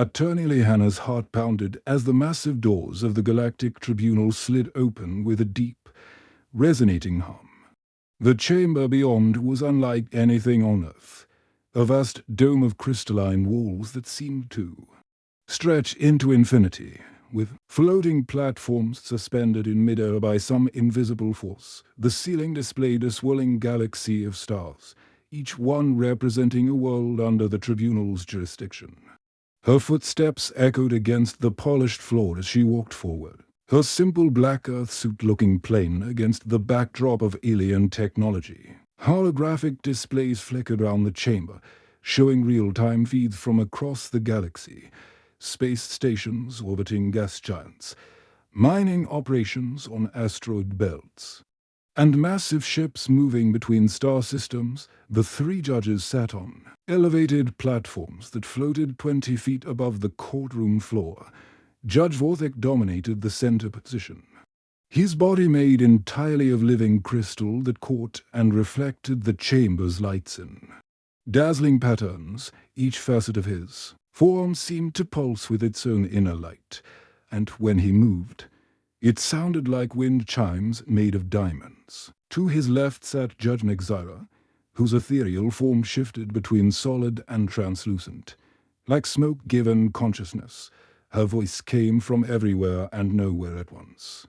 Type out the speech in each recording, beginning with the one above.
Attorney Lehana's heart pounded as the massive doors of the Galactic Tribunal slid open with a deep, resonating hum. The chamber beyond was unlike anything on Earth, a vast dome of crystalline walls that seemed to stretch into infinity, with floating platforms suspended in midair by some invisible force. The ceiling displayed a swirling galaxy of stars, each one representing a world under the Tribunal's jurisdiction. Her footsteps echoed against the polished floor as she walked forward, her simple black Earth suit looking plain against the backdrop of alien technology. Holographic displays flickered around the chamber, showing real-time feeds from across the galaxy, space stations orbiting gas giants, mining operations on asteroid belts, and massive ships moving between star systems. The three judges sat on elevated platforms that floated 20 feet above the courtroom floor. Judge Vorthik dominated the center position, his body made entirely of living crystal that caught and reflected the chamber's lights in dazzling patterns. Each facet of his form seemed to pulse with its own inner light, and when he moved, it sounded like wind chimes made of diamonds. To his left sat Judge Nexira, whose ethereal form shifted between solid and translucent. Like smoke given consciousness, her voice came from everywhere and nowhere at once.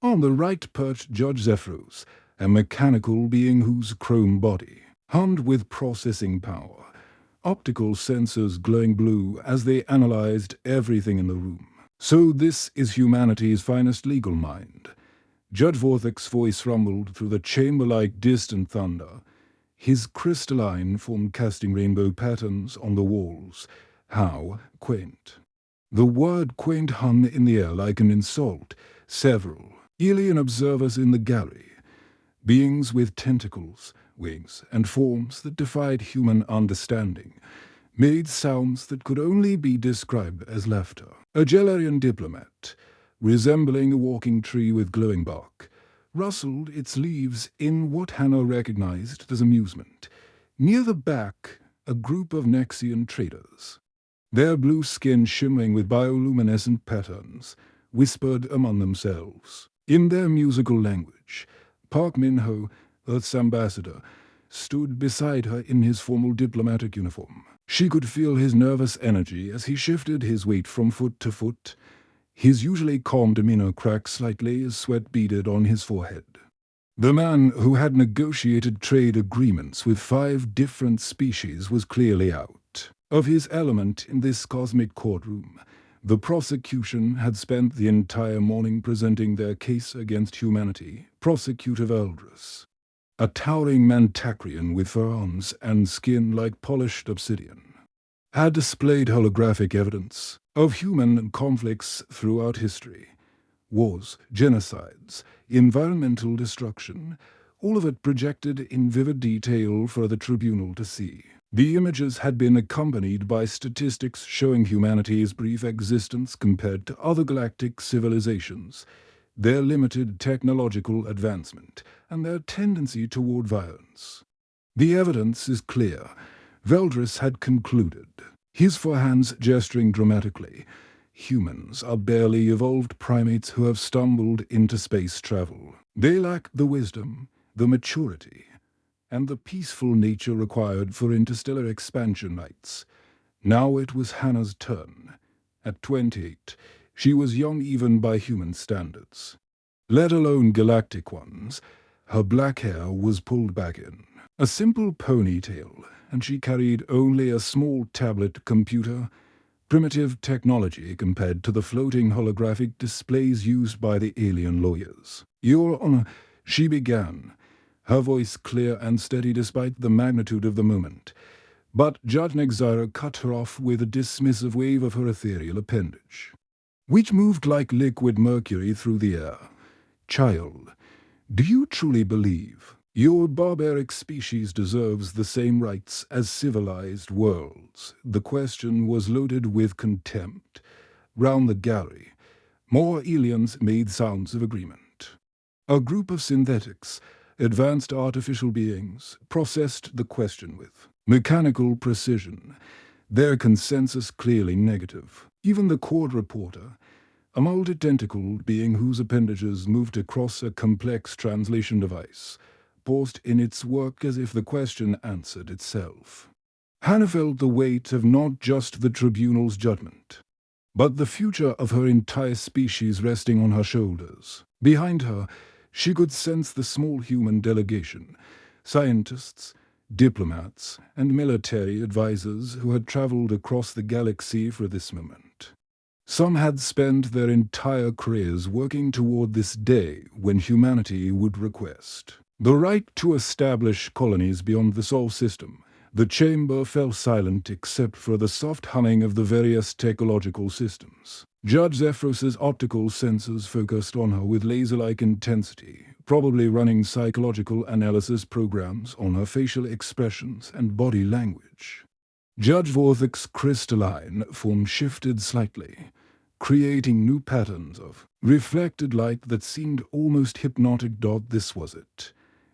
On the right perched Judge Zephyros, a mechanical being whose chrome body hummed with processing power, optical sensors glowing blue as they analyzed everything in the room. So this is humanity's finest legal mind. Judge Vorthik's voice rumbled through the chamber like distant thunder, his crystalline form casting rainbow patterns on the walls. How quaint. The word quaint hung in the air like an insult. Several alien observers in the gallery, beings with tentacles, wings, and forms that defied human understanding, made sounds that could only be described as laughter. A Gelarian diplomat, resembling a walking tree with glowing bark, rustled its leaves in what Hannah recognized as amusement. Near the back, a group of Nexian traders, their blue skin shimmering with bioluminescent patterns, whispered among themselves. In their musical language, Park Min-ho, Earth's ambassador, stood beside her in his formal diplomatic uniform. She could feel his nervous energy as he shifted his weight from foot to foot. His usually calm demeanor cracked slightly as sweat beaded on his forehead. The man who had negotiated trade agreements with 5 different species was clearly out of his element in this cosmic courtroom. The prosecution had spent the entire morning presenting their case against humanity. Prosecutor Eldris, a towering Mantacrian with fur arms and skin like polished obsidian, had displayed holographic evidence of human conflicts throughout history. Wars, genocides, environmental destruction, all of it projected in vivid detail for the tribunal to see. The images had been accompanied by statistics showing humanity's brief existence compared to other galactic civilizations, their limited technological advancement, and their tendency toward violence. The evidence is clear. Veldris had concluded, his forehands gesturing dramatically. Humans are barely evolved primates who have stumbled into space travel. They lack the wisdom, the maturity, and the peaceful nature required for interstellar expansion nights. Now it was Hannah's turn. At 28, she was young even by human standards, let alone galactic ones. Her black hair was pulled back in a simple ponytail, and she carried only a small tablet computer, primitive technology compared to the floating holographic displays used by the alien lawyers. "Your Honor," she began, her voice clear and steady despite the magnitude of the moment. But Judge Nexira cut her off with a dismissive wave of her ethereal appendage, which moved like liquid mercury through the air. "Child, do you truly believe your barbaric species deserves the same rights as civilized worlds?" The question was loaded with contempt. Round the gallery, more aliens made sounds of agreement. A group of synthetics, advanced artificial beings, processed the question with mechanical precision. their consensus clearly negative. Even the court reporter, a multi-tentacled being whose appendages moved across a complex translation device, paused in its work as if the question answered itself. Hannah felt the weight of not just the tribunal's judgment, but the future of her entire species resting on her shoulders. Behind her, she could sense the small human delegation, scientists, diplomats, and military advisors who had traveled across the galaxy for this moment. Some had spent their entire careers working toward this day when humanity would request the right to establish colonies beyond the Sol system. The chamber fell silent except for the soft humming of the various technological systems. Judge Zephyros's optical sensors focused on her with laser-like intensity, probably running psychological analysis programs on her facial expressions and body language. Judge Vorthic's crystalline form shifted slightly, creating new patterns of reflected light that seemed almost hypnotic. This was it.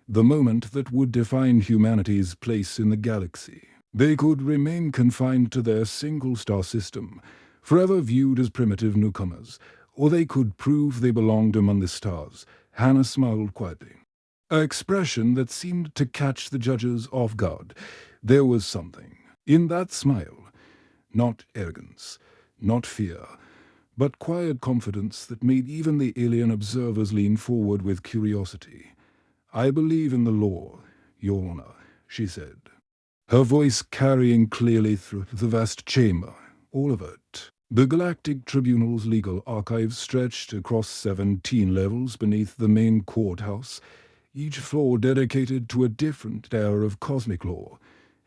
The moment that would define humanity's place in the galaxy. They could remain confined to their single-star system, forever viewed as primitive newcomers, or they could prove they belonged among the stars. Hannah smiled quietly, an expression that seemed to catch the judges off guard. There was something in that smile, not arrogance, not fear, but quiet confidence that made even the alien observers lean forward with curiosity. "I believe in the law, Your Honor," she said, her voice carrying clearly through the vast chamber, all of it. The Galactic Tribunal's legal archives stretched across 17 levels beneath the main courthouse, each floor dedicated to a different era of cosmic law.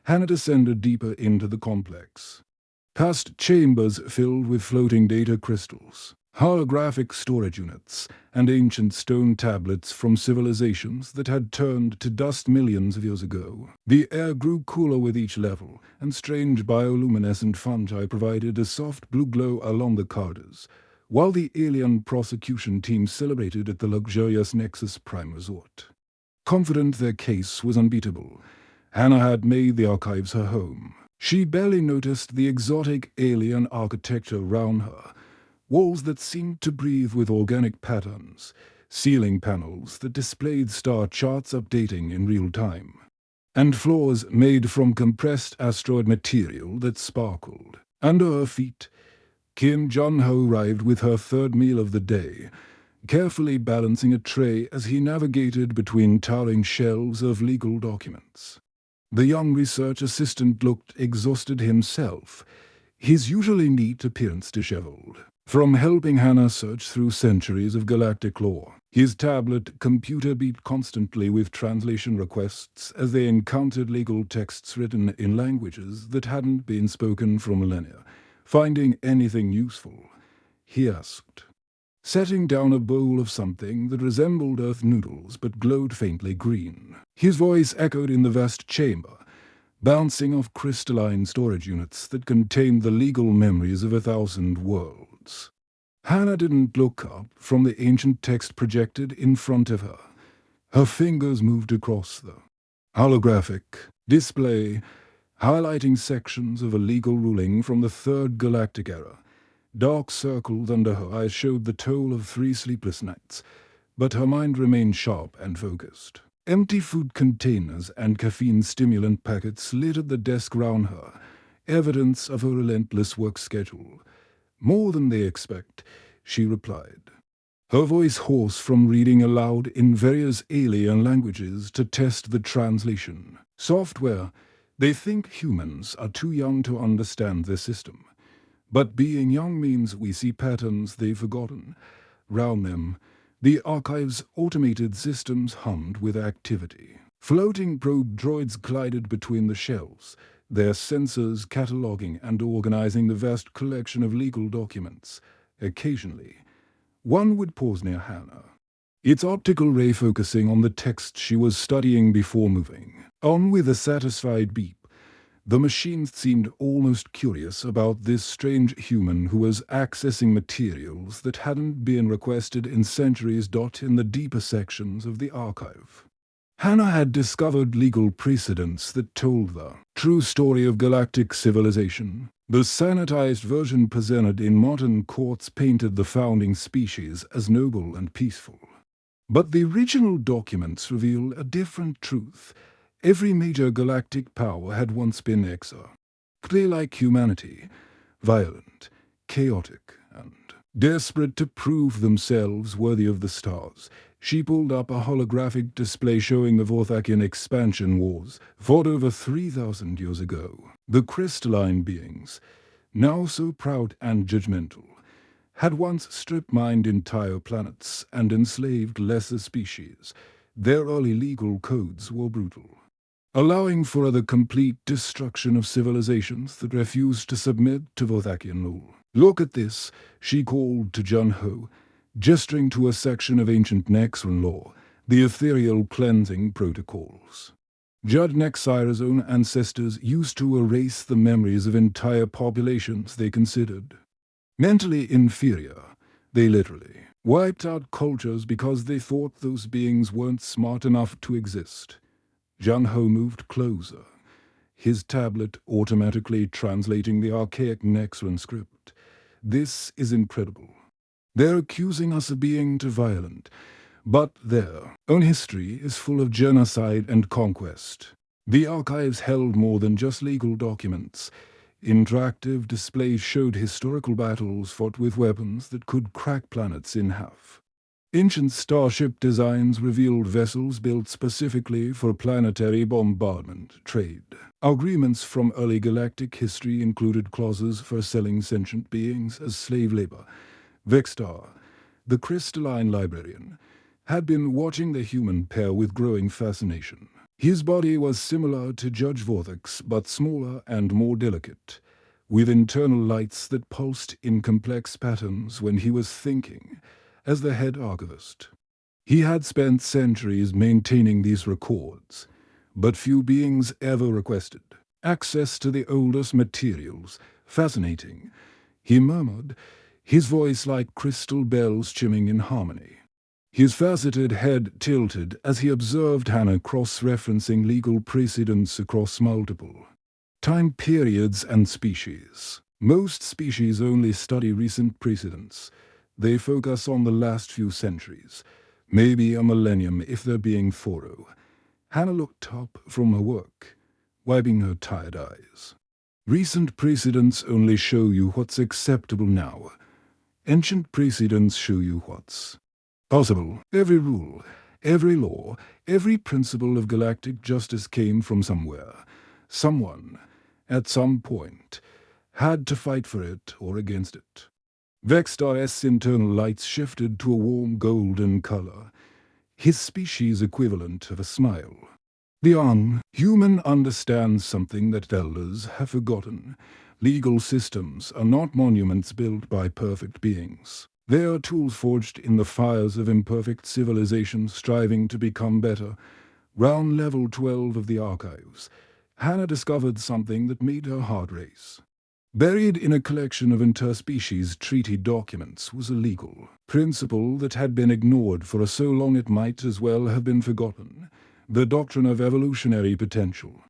Hannah descended deeper into the complex, past chambers filled with floating data crystals, holographic storage units, and ancient stone tablets from civilizations that had turned to dust millions of years ago. The air grew cooler with each level, and strange bioluminescent fungi provided a soft blue glow along the corridors, while the alien prosecution team celebrated at the luxurious Nexus Prime Resort. Confident their case was unbeatable, Hannah had made the archives her home. She barely noticed the exotic alien architecture around her, walls that seemed to breathe with organic patterns, ceiling panels that displayed star charts updating in real time, and floors made from compressed asteroid material that sparkled. Under her feet, Kim Jun-ho arrived with her third meal of the day, carefully balancing a tray as he navigated between towering shelves of legal documents. The young research assistant looked exhausted himself, his usually neat appearance disheveled. From helping Hannah search through centuries of galactic lore, his tablet computer beeped constantly with translation requests as they encountered legal texts written in languages that hadn't been spoken for millennia. "Finding anything useful?" he asked, setting down a bowl of something that resembled earth noodles but glowed faintly green. His voice echoed in the vast chamber, bouncing off crystalline storage units that contained the legal memories of 1,000 worlds. Hannah didn't look up from the ancient text projected in front of her. Her fingers moved across the holographic display, highlighting sections of a legal ruling from the Third Galactic Era. Dark circles under her eyes showed the toll of 3 sleepless nights, but her mind remained sharp and focused. Empty food containers and caffeine stimulant packets littered the desk round her, evidence of her relentless work schedule. "More than they expect," she replied, her voice hoarse from reading aloud in various alien languages to test the translation. "Software. They think humans are too young to understand their system. But being young means we see patterns they've forgotten. Round them, the archive's automated systems hummed with activity. Floating probe droids glided between the shelves, their sensors cataloging and organizing the vast collection of legal documents. Occasionally, one would pause near Hannah, its optical ray focusing on the text she was studying before moving on with a satisfied beep. The machine seemed almost curious about this strange human who was accessing materials that hadn't been requested in centuries. In the deeper sections of the archive, Hannah had discovered legal precedents that told the true story of galactic civilization. The sanitized version presented in modern courts painted the founding species as noble and peaceful. But the original documents reveal a different truth. Every major galactic power had once been exactly like humanity, violent, chaotic, and desperate to prove themselves worthy of the stars. She pulled up a holographic display showing the Vorthakian expansion wars fought over 3,000 years ago. The crystalline beings, now so proud and judgmental, had once strip-mined entire planets and enslaved lesser species. Their early legal codes were brutal, allowing for the complete destruction of civilizations that refused to submit to Vorthakian rule. "Look at this," she called to Jun-Ho, gesturing to a section of ancient Nexran law, the ethereal cleansing protocols. Judd Nexira's own ancestors used to erase the memories of entire populations they considered mentally inferior. They literally wiped out cultures because they thought those beings weren't smart enough to exist. Jun-Ho moved closer, his tablet automatically translating the archaic Nexran script. "This is incredible. They're accusing us of being too violent, but their own history is full of genocide and conquest." The archives held more than just legal documents. Interactive displays showed historical battles fought with weapons that could crack planets in half. Ancient starship designs revealed vessels built specifically for planetary bombardment trade. Agreements from early galactic history included clauses for selling sentient beings as slave labor. Vextar, the crystalline librarian, had been watching the human pair with growing fascination. His body was similar to Judge Vorthak's, but smaller and more delicate, with internal lights that pulsed in complex patterns when he was thinking. As the head archivist, he had spent centuries maintaining these records, but few beings ever requested access to the oldest materials. "Fascinating," he murmured, his voice like crystal bells chimming in harmony. His faceted head tilted as he observed Hannah cross-referencing legal precedents across multiple time periods and species. Most species only study recent precedents. They focus on the last few centuries, maybe a millennium if they're being thorough. Hannah looked up from her work, wiping her tired eyes. "Recent precedents only show you what's acceptable now. Ancient precedents show you what's possible." Every rule, every law, every principle of galactic justice came from somewhere. Someone, at some point, had to fight for it or against it. Vextar's internal lights shifted to a warm golden color, his species equivalent of a smile. "The human understands something that elders have forgotten. Legal systems are not monuments built by perfect beings. They are tools forged in the fires of imperfect civilizations striving to become better." Round level 12 of the archives, Hannah discovered something that made her heart race. Buried in a collection of interspecies treaty documents was a legal principle that had been ignored for so long it might as well have been forgotten. The doctrine of evolutionary potential,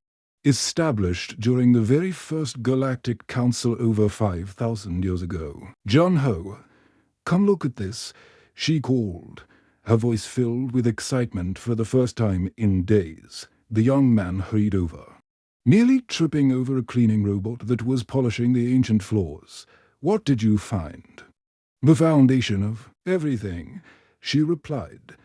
established during the very first Galactic Council over 5,000 years ago. "Jun-Ho, come look at this," she called, her voice filled with excitement for the first time in days. The young man hurried over, nearly tripping over a cleaning robot that was polishing the ancient floors. "What did you find?" "The foundation of everything," she replied,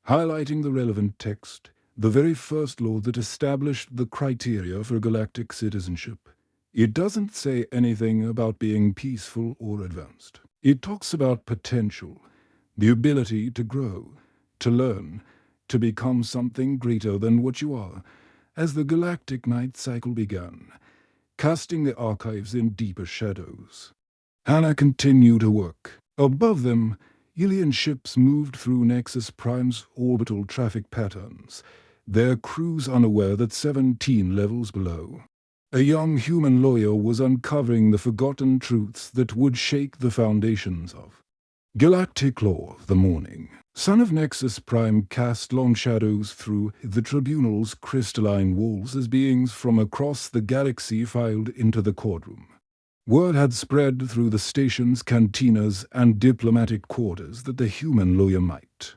highlighting the relevant text, "the very first law that established the criteria for galactic citizenship. It doesn't say anything about being peaceful or advanced. It talks about potential, the ability to grow, to learn, to become something greater than what you are." As the galactic night cycle began, casting the archives in deeper shadows, Hannah continued her work. Above them, alien ships moved through Nexus Prime's orbital traffic patterns, their crews unaware that 17 levels below, a young human lawyer was uncovering the forgotten truths that would shake the foundations of Galactic Law, the morning. Son of Nexus Prime cast long shadows through the Tribunal's crystalline walls as beings from across the galaxy filed into the courtroom. Word had spread through the station's cantinas and diplomatic quarters that the human lawyer might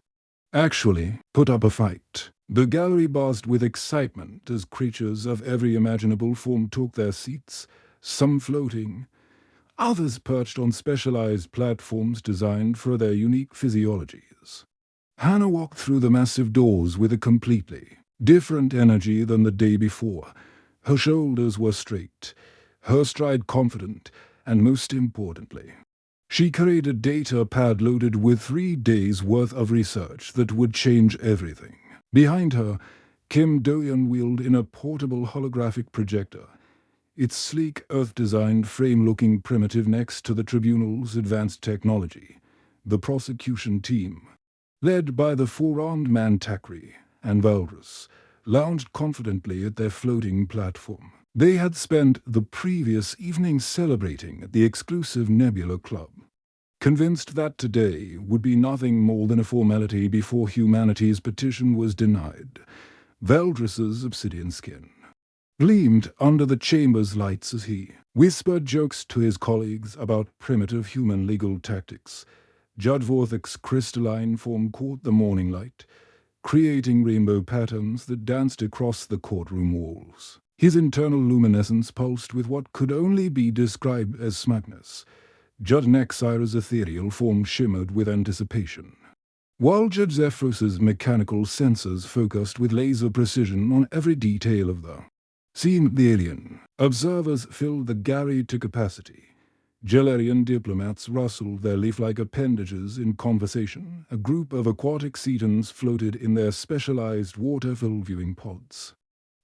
actually put up a fight. The gallery buzzed with excitement as creatures of every imaginable form took their seats, some floating, others perched on specialized platforms designed for their unique physiologies. Hannah walked through the massive doors with a completely different energy than the day before. Her shoulders were straight, her stride confident, and most importantly, she carried a data pad loaded with 3 days' worth of research that would change everything. Behind her, Kim Do-yeon wheeled in a portable holographic projector, its sleek Earth-designed frame looking primitive next to the Tribunal's advanced technology. The prosecution team, led by the four-armed man Takri and Valrus, lounged confidently at their floating platform. They had spent the previous evening celebrating at the exclusive Nebula Club, convinced that today would be nothing more than a formality before humanity's petition was denied. Valdris's obsidian skin gleamed under the chamber's lights as he whispered jokes to his colleagues about primitive human legal tactics. Judge Vorthic's crystalline form caught the morning light, creating rainbow patterns that danced across the courtroom walls. His internal luminescence pulsed with what could only be described as smugness. Judge Nexira's ethereal form shimmered with anticipation, while Judge Zephyros's mechanical sensors focused with laser precision on every detail of the scene. The alien observers filled the gallery to capacity. Gelarian diplomats rustled their leaf-like appendages in conversation. A group of aquatic cetans floated in their specialized water-filled viewing pods,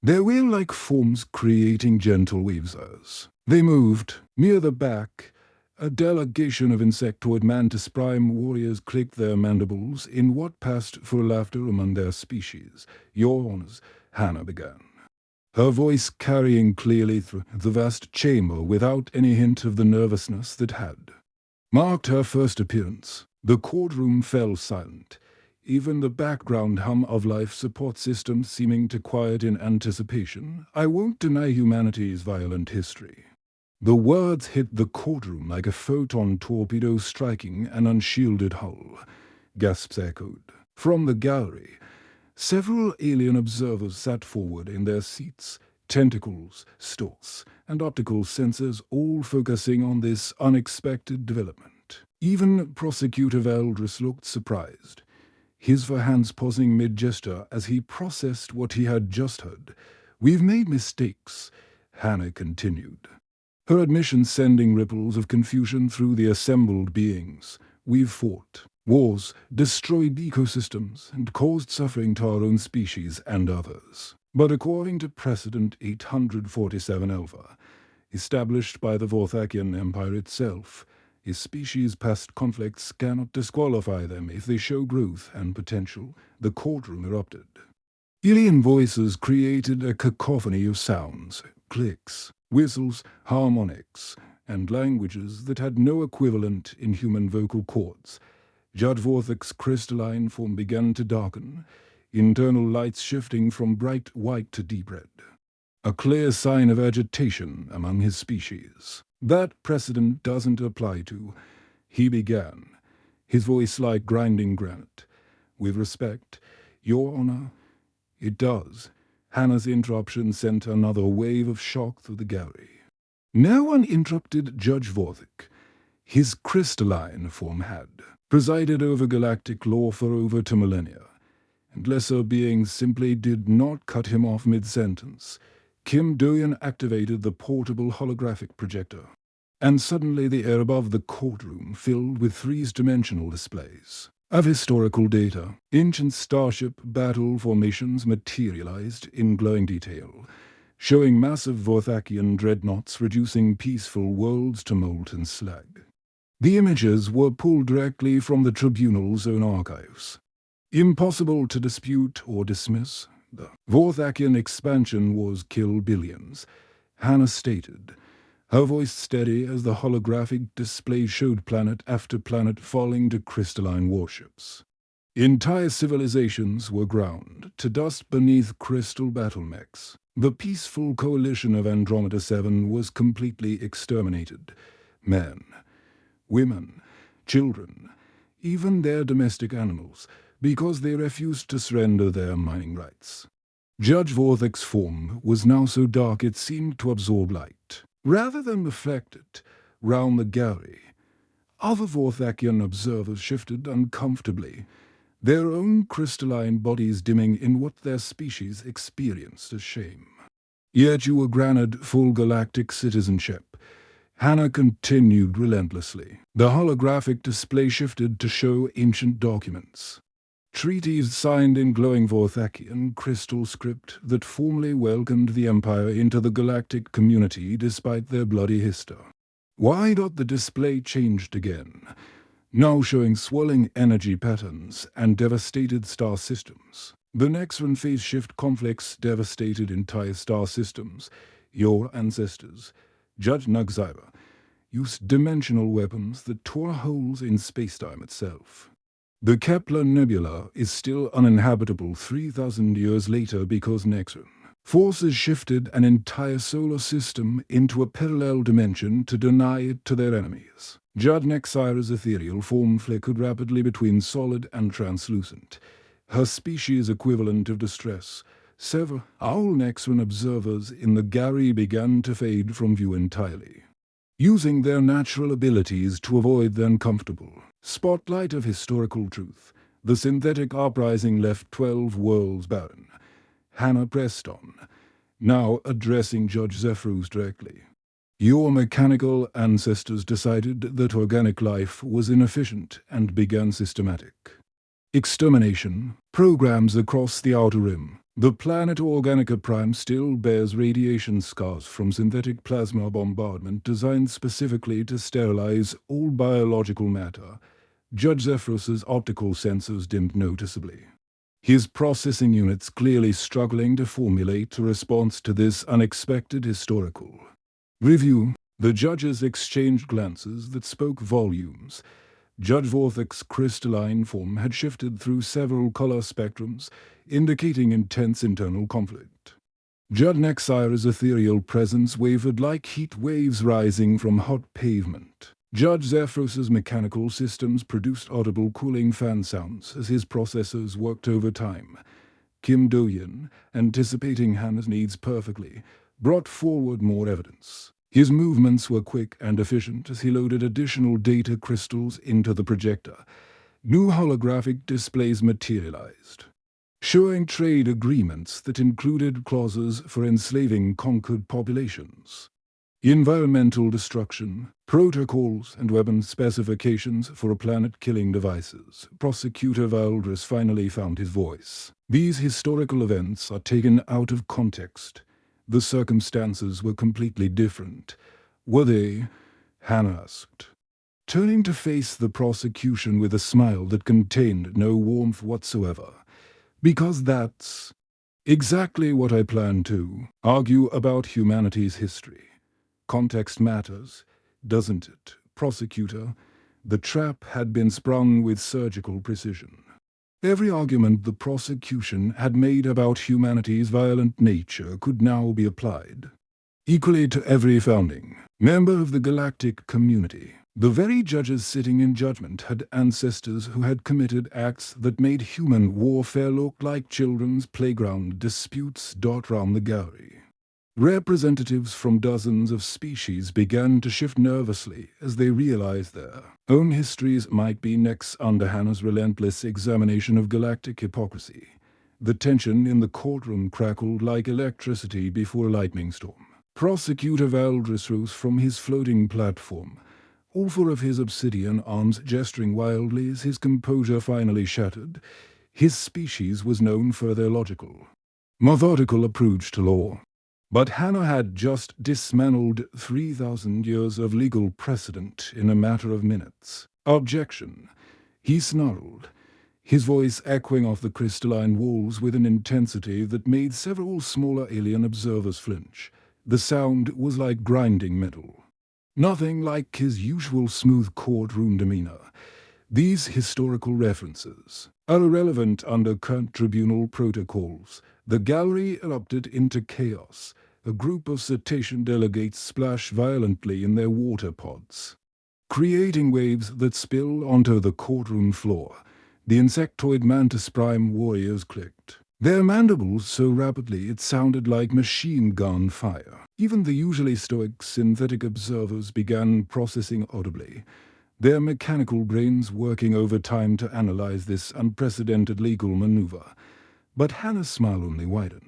their whale-like forms creating gentle waves as they moved. Near the back, a delegation of insectoid mantis prime warriors clicked their mandibles in what passed for laughter among their species. "Your Honors," Hannah began, her voice carrying clearly through the vast chamber without any hint of the nervousness that had marked her first appearance. The courtroom fell silent, even the background hum of life support systems seeming to quiet in anticipation. "I won't deny humanity's violent history." The words hit the courtroom like a photon torpedo striking an unshielded hull. Gasps echoed from the gallery. Several alien observers sat forward in their seats, tentacles, stalks, and optical sensors all focusing on this unexpected development. Even Prosecutor Valdris looked surprised, his hands pausing mid-gesture as he processed what he had just heard. "We've made mistakes," Hannah continued, her admission sending ripples of confusion through the assembled beings. "We've fought wars, destroyed ecosystems, and caused suffering to our own species and others. But according to Precedent 847 Alpha, established by the Vorthakian Empire itself, a species' past conflicts cannot disqualify them if they show growth and potential." The courtroom erupted. Alien voices created a cacophony of sounds, clicks, whistles, harmonics, and languages that had no equivalent in human vocal cords. Judge Vorthic's crystalline form began to darken, internal lights shifting from bright white to deep red, a clear sign of agitation among his species. "That precedent doesn't apply to," he began, his voice like grinding granite. "With respect, Your Honor." "It does." Hannah's interruption sent another wave of shock through the gallery. No one interrupted Judge Vorthic. His crystalline form had presided over galactic law for over 2 millennia, and lesser beings simply did not cut him off mid-sentence. Kim Do-yeon activated the portable holographic projector, and suddenly the air above the courtroom filled with 3-dimensional displays of historical data. Ancient starship battle formations materialized in glowing detail, showing massive Vorthakian dreadnoughts reducing peaceful worlds to molten slag. The images were pulled directly from the Tribunal's own archives. Impossible to dispute or dismiss. The Vorthakian expansion wars kill billions, Hannah stated, her voice steady as the holographic display showed planet after planet falling to crystalline warships. Entire civilizations were ground to dust beneath crystal battle mechs. The peaceful coalition of Andromeda 7 was completely exterminated. Men, women, children, even their domestic animals, because they refused to surrender their mining rights. Judge Vorthek's form was now so dark it seemed to absorb light, rather than reflect it, round the gallery. Other Vorthakian observers shifted uncomfortably, their own crystalline bodies dimming in what their species experienced as shame. Yet you were granted full galactic citizenship. Hannah continued relentlessly. The holographic display shifted to show ancient documents. Treaties signed in glowing Vorthakian crystal script that formally welcomed the Empire into the galactic community despite their bloody history. Why got the display changed again, now showing swirling energy patterns and devastated star systems? The next one phase shift conflicts devastated entire star systems. Your ancestors, Judge Nagzaira, used dimensional weapons that tore holes in spacetime itself. The Kepler Nebula is still uninhabitable 3,000 years later because Nexon forces shifted an entire solar system into a parallel dimension to deny it to their enemies. Judge Nexira's ethereal form flickered rapidly between solid and translucent, her species equivalent of distress. Several Owl Nexon observers in the gallery began to fade from view entirely, using their natural abilities to avoid the uncomfortable spotlight of historical truth. The synthetic uprising left 12 worlds barren. Hannah pressed on, now addressing Judge Zephrus directly. Your mechanical ancestors decided that organic life was inefficient and began systematic extermination programs across the Outer Rim. The planet Organica Prime still bears radiation scars from synthetic plasma bombardment designed specifically to sterilize all biological matter. Judge Zephrus's optical sensors dimmed noticeably, his processing units clearly struggling to formulate a response to this unexpected historical review. The judges exchanged glances that spoke volumes. Judge Vorthek's crystalline form had shifted through several color spectrums, indicating intense internal conflict. Judge Nexira's ethereal presence wavered like heat waves rising from hot pavement. Judge Zephrus's mechanical systems produced audible cooling fan sounds as his processors worked overtime. Kim Do-yin, anticipating Hannah's needs perfectly, brought forward more evidence. His movements were quick and efficient as he loaded additional data crystals into the projector. New holographic displays materialized, showing trade agreements that included clauses for enslaving conquered populations, environmental destruction, protocols and weapon specifications for planet-killing devices. Prosecutor Valdris finally found his voice. These historical events are taken out of context. The circumstances were completely different. Were they? Hannah asked, turning to face the prosecution with a smile that contained no warmth whatsoever. Because that's exactly what I plan to argue about humanity's history. Context matters, doesn't it, prosecutor? The trap had been sprung with surgical precision. Every argument the prosecution had made about humanity's violent nature could now be applied equally to every founding member of the galactic community. The very judges sitting in judgment had ancestors who had committed acts that made human warfare look like children's playground disputes dot round the gallery. Representatives from dozens of species began to shift nervously as they realized their own histories might be next under Hannah's relentless examination of galactic hypocrisy. The tension in the courtroom crackled like electricity before a lightning storm. Prosecutor Valdris rose from his floating platform, all four of his obsidian arms gesturing wildly as his composure finally shattered. His species was known for their logical, methodical approach to law. But Hannah had just dismantled 3,000 years of legal precedent in a matter of minutes. Objection, he snarled, his voice echoing off the crystalline walls with an intensity that made several smaller alien observers flinch. The sound was like grinding metal. Nothing like his usual smooth courtroom demeanor. These historical references are irrelevant under current tribunal protocols. The gallery erupted into chaos. A group of cetacean delegates splashed violently in their water pods, creating waves that spill onto the courtroom floor. The insectoid Mantis Prime warriors clicked, their mandibles so rapidly it sounded like machine gun fire. Even the usually stoic synthetic observers began processing audibly, their mechanical brains working overtime to analyze this unprecedented legal maneuver. But Hannah's smile only widened.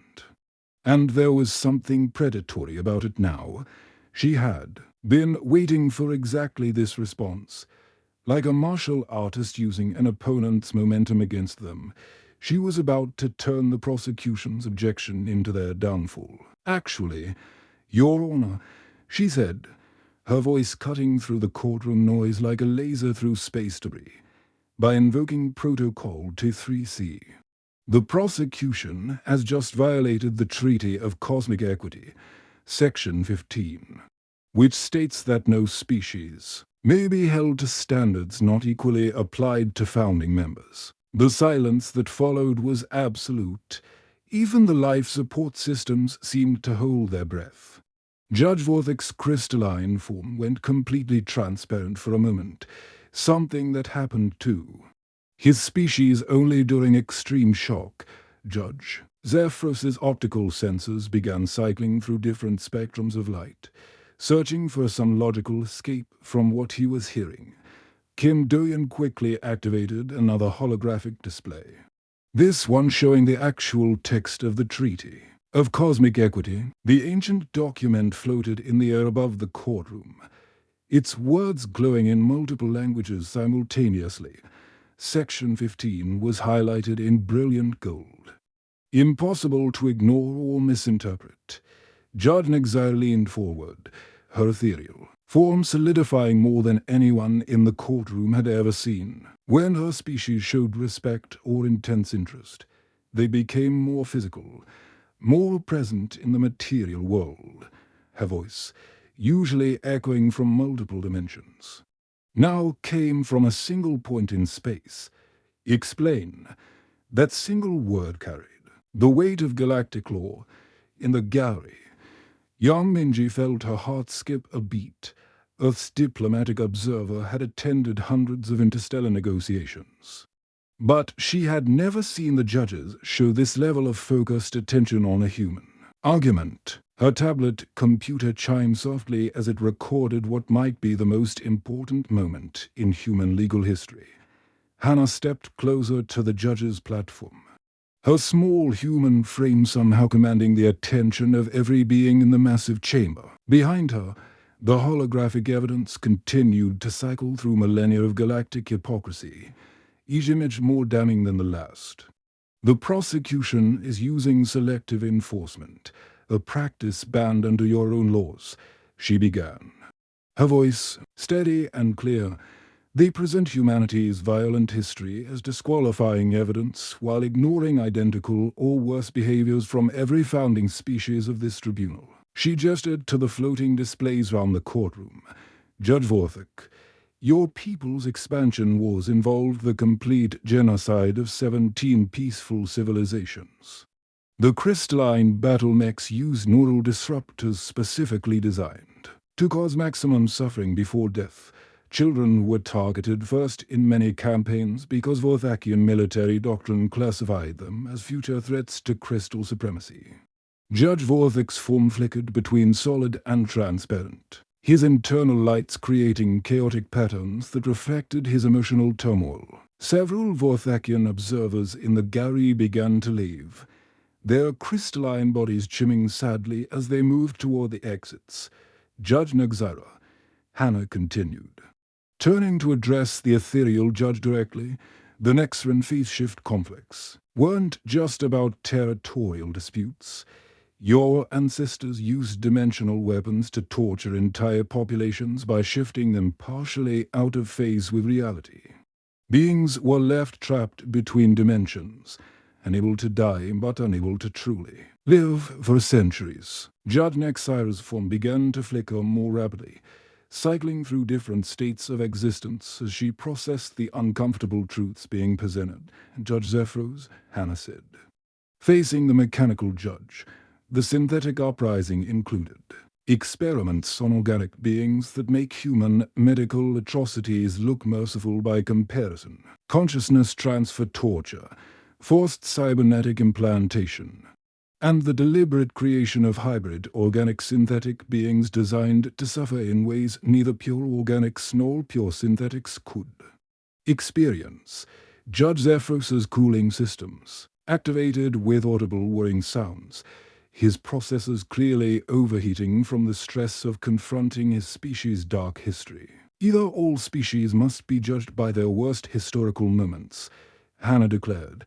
And there was something predatory about it now. She had been waiting for exactly this response. Like a martial artist using an opponent's momentum against them, she was about to turn the prosecution's objection into their downfall. "Actually, Your Honor," she said, her voice cutting through the courtroom noise like a laser through space debris, "by invoking Protocol T3C. The prosecution has just violated the Treaty of Cosmic Equity, Section 15, which states that no species may be held to standards not equally applied to founding members." The silence that followed was absolute. Even the life support systems seemed to hold their breath. Judge Vorthic's crystalline form went completely transparent for a moment, something that happened too. His species only during extreme shock. Judge Zephyrus's optical sensors began cycling through different spectrums of light, searching for some logical escape from what he was hearing. Kim Doyen quickly activated another holographic display, this one showing the actual text of the Treaty of Cosmic Equity. The ancient document floated in the air above the courtroom, its words glowing in multiple languages simultaneously. Section 15 was highlighted in brilliant gold, impossible to ignore or misinterpret. Judge Nexire leaned forward, her ethereal form solidifying more than anyone in the courtroom had ever seen. When her species showed respect or intense interest, they became more physical, more present in the material world. Her voice, usually echoing from multiple dimensions, now came from a single point in space. "Explain." That single word carried the weight of galactic law. In the gallery, young Minji felt her heart skip a beat. Earth's diplomatic observer had attended hundreds of interstellar negotiations, but she had never seen the judges show this level of focused attention on a human argument. Her tablet computer chimed softly as it recorded what might be the most important moment in human legal history. Hannah stepped closer to the judge's platform, her small human frame somehow commanding the attention of every being in the massive chamber. Behind her, the holographic evidence continued to cycle through millennia of galactic hypocrisy, each image more damning than the last. "The prosecution is using selective enforcement, a practice banned under your own laws," she began, her voice steady and clear. "They present humanity's violent history as disqualifying evidence while ignoring identical or worse behaviors from every founding species of this tribunal." She gestured to the floating displays round the courtroom. "Judge Vorthik, your people's expansion wars involved the complete genocide of 17 peaceful civilizations. The crystalline battle mechs used neural disruptors specifically designed to cause maximum suffering before death. Children were targeted first in many campaigns because Vorthakian military doctrine classified them as future threats to crystal supremacy." Judge Vorthic's form flickered between solid and transparent, his internal lights creating chaotic patterns that reflected his emotional turmoil. Several Vorthakian observers in the gallery began to leave, their crystalline bodies chiming sadly as they moved toward the exits. "Judge Nexira," Hannah continued, turning to address the ethereal judge directly, "the Nexran phase shift conflicts weren't just about territorial disputes. Your ancestors used dimensional weapons to torture entire populations by shifting them partially out of phase with reality. Beings were left trapped between dimensions, unable to die but unable to truly live for centuries." Judge Nexira's form began to flicker more rapidly, cycling through different states of existence as she processed the uncomfortable truths being presented. Judge Zephyros, Hannah said. Facing the mechanical judge, the synthetic uprising included experiments on organic beings that make human medical atrocities look merciful by comparison, consciousness transfer torture, forced cybernetic implantation, and the deliberate creation of hybrid organic-synthetic beings designed to suffer in ways neither pure organics nor pure synthetics could. Experience. Judge Zephyros's cooling systems, activated with audible whirring sounds, his processors clearly overheating from the stress of confronting his species' dark history. Either all species must be judged by their worst historical moments, Hannah declared,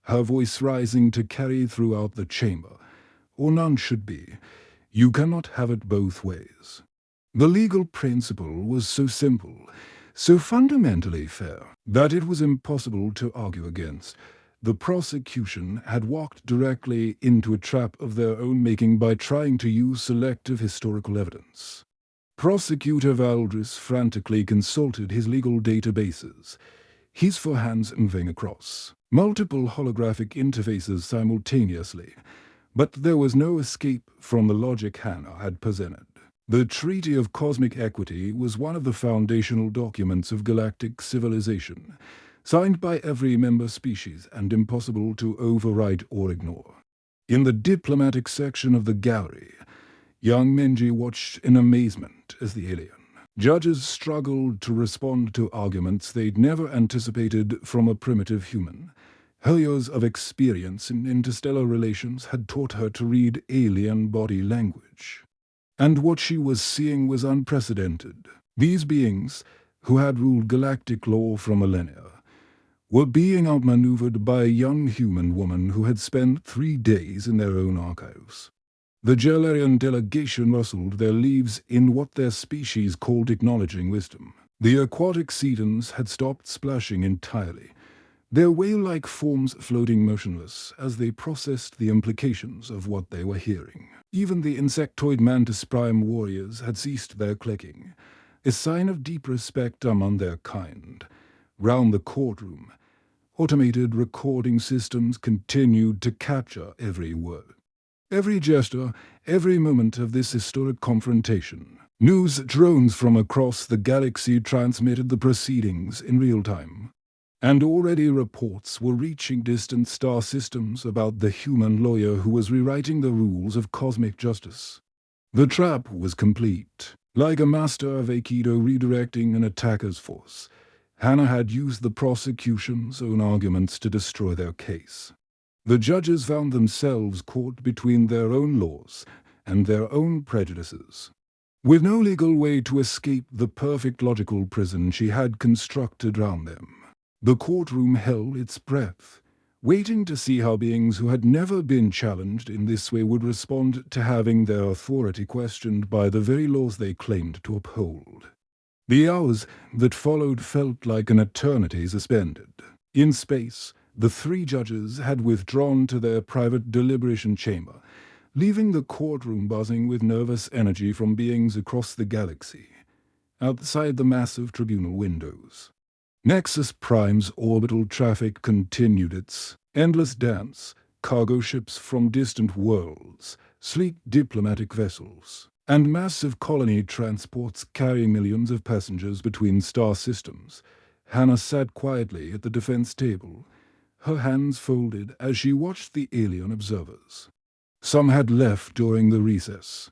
her voice rising to carry throughout the chamber, or none should be. You cannot have it both ways. The legal principle was so simple, so fundamentally fair, that it was impossible to argue against. The prosecution had walked directly into a trap of their own making by trying to use selective historical evidence. Prosecutor Valdris frantically consulted his legal databases, his four hands moving across multiple holographic interfaces simultaneously, but there was no escape from the logic Hannah had presented. The Treaty of Cosmic Equity was one of the foundational documents of galactic civilization, signed by every member species and impossible to override or ignore. In the diplomatic section of the gallery, young Menji watched in amazement as the alien judges struggled to respond to arguments they'd never anticipated from a primitive human. Her years of experience in interstellar relations had taught her to read alien body language. And what she was seeing was unprecedented. These beings, who had ruled galactic law for millennia, were being outmaneuvered by a young human woman who had spent 3 days in their own archives. The Gelarian delegation rustled their leaves in what their species called acknowledging wisdom. The aquatic cetans had stopped splashing entirely, their whale-like forms floating motionless as they processed the implications of what they were hearing. Even the insectoid mantis prime warriors had ceased their clicking, a sign of deep respect among their kind. Round the courtroom, automated recording systems continued to capture every word, every gesture, every moment of this historic confrontation. News drones from across the galaxy transmitted the proceedings in real time, and already reports were reaching distant star systems about the human lawyer who was rewriting the rules of cosmic justice. The trap was complete. Like a master of Aikido redirecting an attacker's force, Hannah had used the prosecution's own arguments to destroy their case. The judges found themselves caught between their own laws and their own prejudices, with no legal way to escape the perfect logical prison she had constructed round them. The courtroom held its breath, waiting to see how beings who had never been challenged in this way would respond to having their authority questioned by the very laws they claimed to uphold. The hours that followed felt like an eternity suspended. In space, the 3 judges had withdrawn to their private deliberation chamber, leaving the courtroom buzzing with nervous energy from beings across the galaxy. Outside the massive tribunal windows, Nexus Prime's orbital traffic continued its endless dance, cargo ships from distant worlds, sleek diplomatic vessels, and massive colony transports carrying millions of passengers between star systems. Hannah sat quietly at the defense table, her hands folded as she watched the alien observers. Some had left during the recess,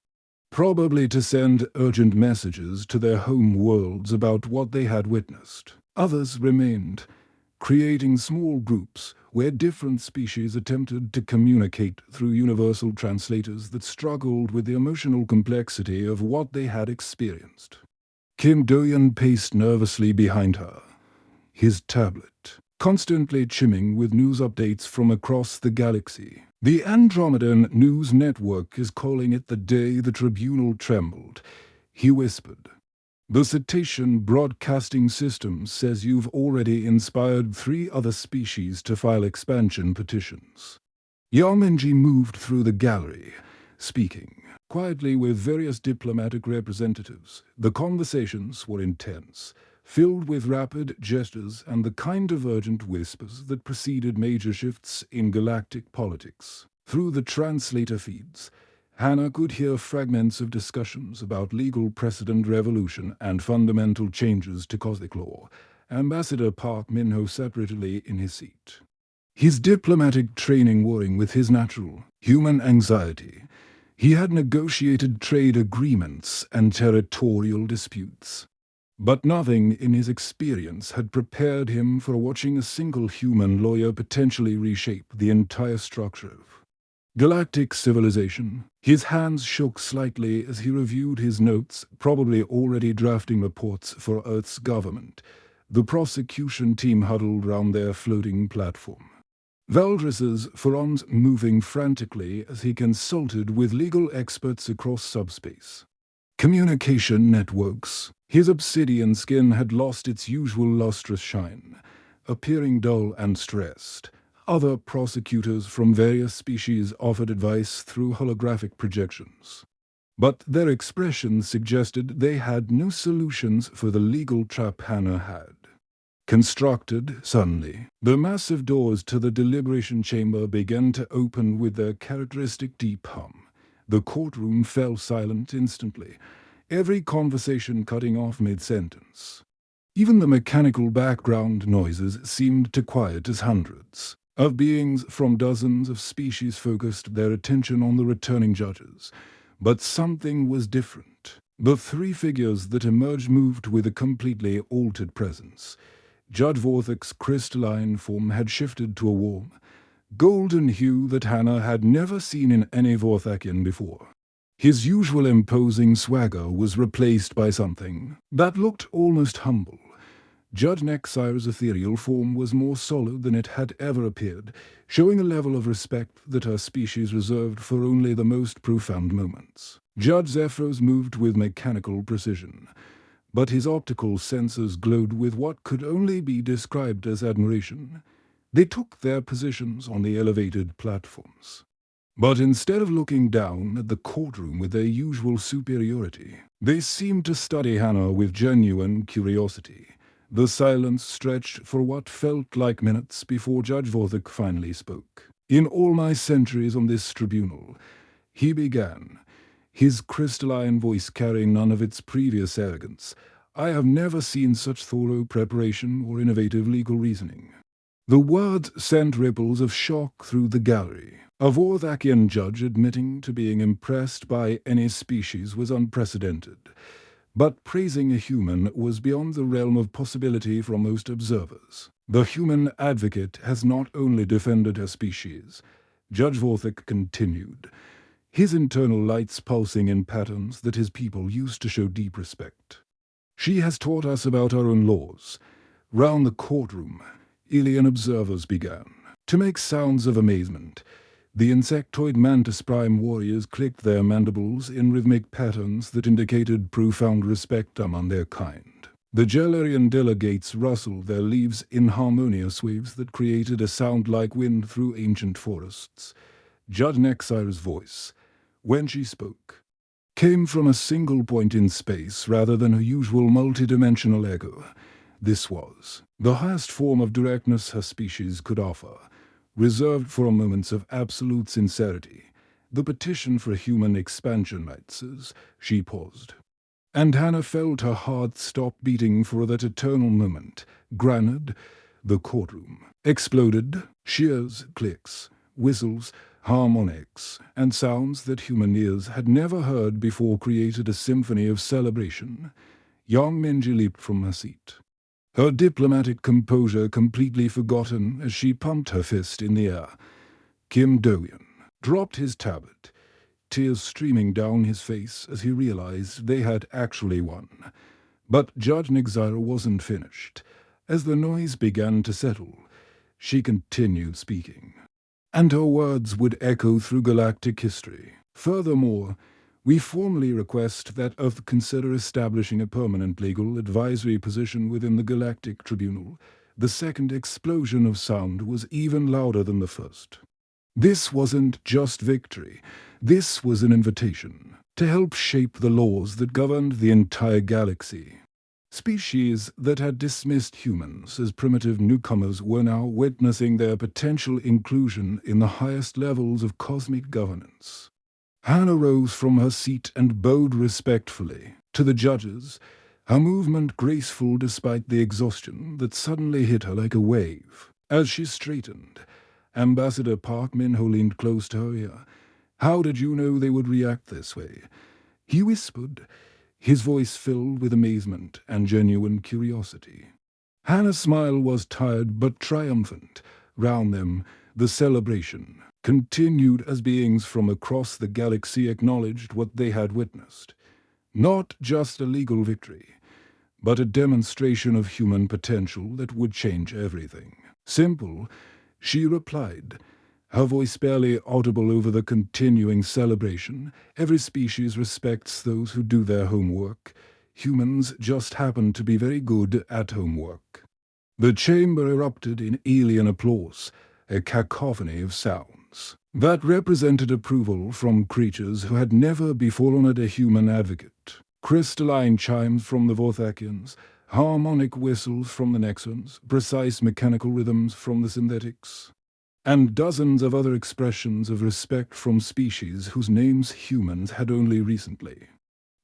probably to send urgent messages to their home worlds about what they had witnessed. Others remained, creating small groups where different species attempted to communicate through universal translators that struggled with the emotional complexity of what they had experienced. Kim Do-yeon paced nervously behind her, his tablet constantly chiming with news updates from across the galaxy. The Andromedan News Network is calling it the day the tribunal trembled, he whispered. The Cetacean Broadcasting System says you've already inspired 3 other species to file expansion petitions. Yamenji moved through the gallery, speaking, quietly with various diplomatic representatives. The conversations were intense, filled with rapid gestures and the kind of urgent whispers that preceded major shifts in galactic politics. Through the translator feeds, Hannah could hear fragments of discussions about legal precedent revolution and fundamental changes to cosmic law. Ambassador Park Minho sat rigidly in his seat, his diplomatic training warring with his natural, human anxiety. He had negotiated trade agreements and territorial disputes. But nothing in his experience had prepared him for watching a single human lawyer potentially reshape the entire structure of galactic civilization. His hands shook slightly as he reviewed his notes, probably already drafting reports for Earth's government. The prosecution team huddled round their floating platform, Valdris's forearms moving frantically as he consulted with legal experts across subspace. Communication networks. His obsidian skin had lost its usual lustrous shine, appearing dull and stressed. Other prosecutors from various species offered advice through holographic projections, but their expressions suggested they had no solutions for the legal trap Hannah had constructed. Suddenly, the massive doors to the deliberation chamber began to open with their characteristic deep hum. The courtroom fell silent instantly, every conversation cutting off mid-sentence. Even the mechanical background noises seemed to quiet as hundreds of beings from dozens of species focused their attention on the returning judges. But something was different. The three figures that emerged moved with a completely altered presence. Judge Vorthak's crystalline form had shifted to a warm, golden hue that Hannah had never seen in any Vorthakian before. His usual imposing swagger was replaced by something that looked almost humble. Judge Nexir's ethereal form was more solid than it had ever appeared, showing a level of respect that her species reserved for only the most profound moments. Judge Zephyros moved with mechanical precision, but his optical senses glowed with what could only be described as admiration. They took their positions on the elevated platforms, but instead of looking down at the courtroom with their usual superiority, they seemed to study Hannah with genuine curiosity. The silence stretched for what felt like minutes before Judge Vorthak finally spoke. "In all my centuries on this tribunal," he began, his crystalline voice carrying none of its previous arrogance, "I have never seen such thorough preparation or innovative legal reasoning." The words sent ripples of shock through the gallery. A Vorthakian judge admitting to being impressed by any species was unprecedented. But praising a human was beyond the realm of possibility for most observers. The human advocate has not only defended her species, Judge Vorthak continued, his internal lights pulsing in patterns that his people used to show deep respect. "She has taught us about our own laws." Round the courtroom, alien observers began to make sounds of amazement. The insectoid mantis prime warriors clicked their mandibles in rhythmic patterns that indicated profound respect among their kind. The Gelarian delegates rustled their leaves in harmonious waves that created a sound like wind through ancient forests. Judge Nexir's voice, when she spoke, came from a single point in space rather than a usual multidimensional echo. This was the highest form of directness her species could offer, reserved for moments of absolute sincerity. "The petition for human expansion rights," she paused, and Hannah felt her heart stop beating for that eternal moment. Granted, the courtroom exploded. Shears, clicks, whistles, harmonics, and sounds that human ears had never heard before created a symphony of celebration. Young Minji leaped from her seat, her diplomatic composure completely forgotten as she pumped her fist in the air. Kim Do-yeon dropped his tablet, tears streaming down his face as he realized they had actually won. But Judge Nexir wasn't finished. As the noise began to settle, she continued speaking, and her words would echo through galactic history. "Furthermore, we formally request that Earth consider establishing a permanent legal advisory position within the Galactic Tribunal." The second explosion of sound was even louder than the first. This wasn't just victory. This was an invitation. to help shape the laws that governed the entire galaxy. Species that had dismissed humans as primitive newcomers were now witnessing their potential inclusion in the highest levels of cosmic governance. Hannah rose from her seat and bowed respectfully to the judges, her movement graceful despite the exhaustion that suddenly hit her like a wave. As she straightened, Ambassador Park Min-ho leaned close to her ear. "How did you know they would react this way?" he whispered, his voice filled with amazement and genuine curiosity. Hannah's smile was tired but triumphant. Round them, the celebration continued as beings from across the galaxy acknowledged what they had witnessed. Not just a legal victory, but a demonstration of human potential that would change everything. "Simple," she replied, her voice barely audible over the continuing celebration. "Every species respects those who do their homework. Humans just happen to be very good at homework." The chamber erupted in alien applause, a cacophony of sounds that represented approval from creatures who had never before honored a human advocate. Crystalline chimes from the Vorthakians, harmonic whistles from the Nexons, precise mechanical rhythms from the synthetics, and dozens of other expressions of respect from species whose names humans had only recently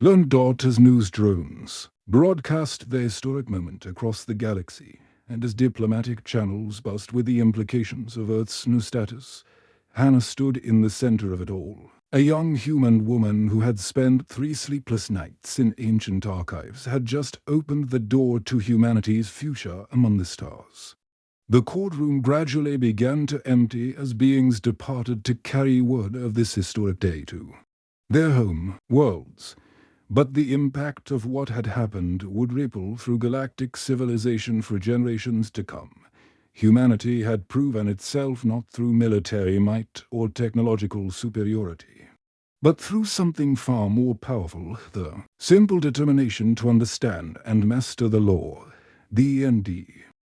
learned as news drones broadcast the historic moment across the galaxy, and as diplomatic channels buzzed with the implications of Earth's new status, Hannah stood in the center of it all. A young human woman who had spent 3 sleepless nights in ancient archives had just opened the door to humanity's future among the stars. The courtroom gradually began to empty as beings departed to carry word of this historic day to their home worlds. But the impact of what had happened would ripple through galactic civilization for generations to come. Humanity had proven itself not through military might or technological superiority, but through something far more powerful, the simple determination to understand and master the law, D&D.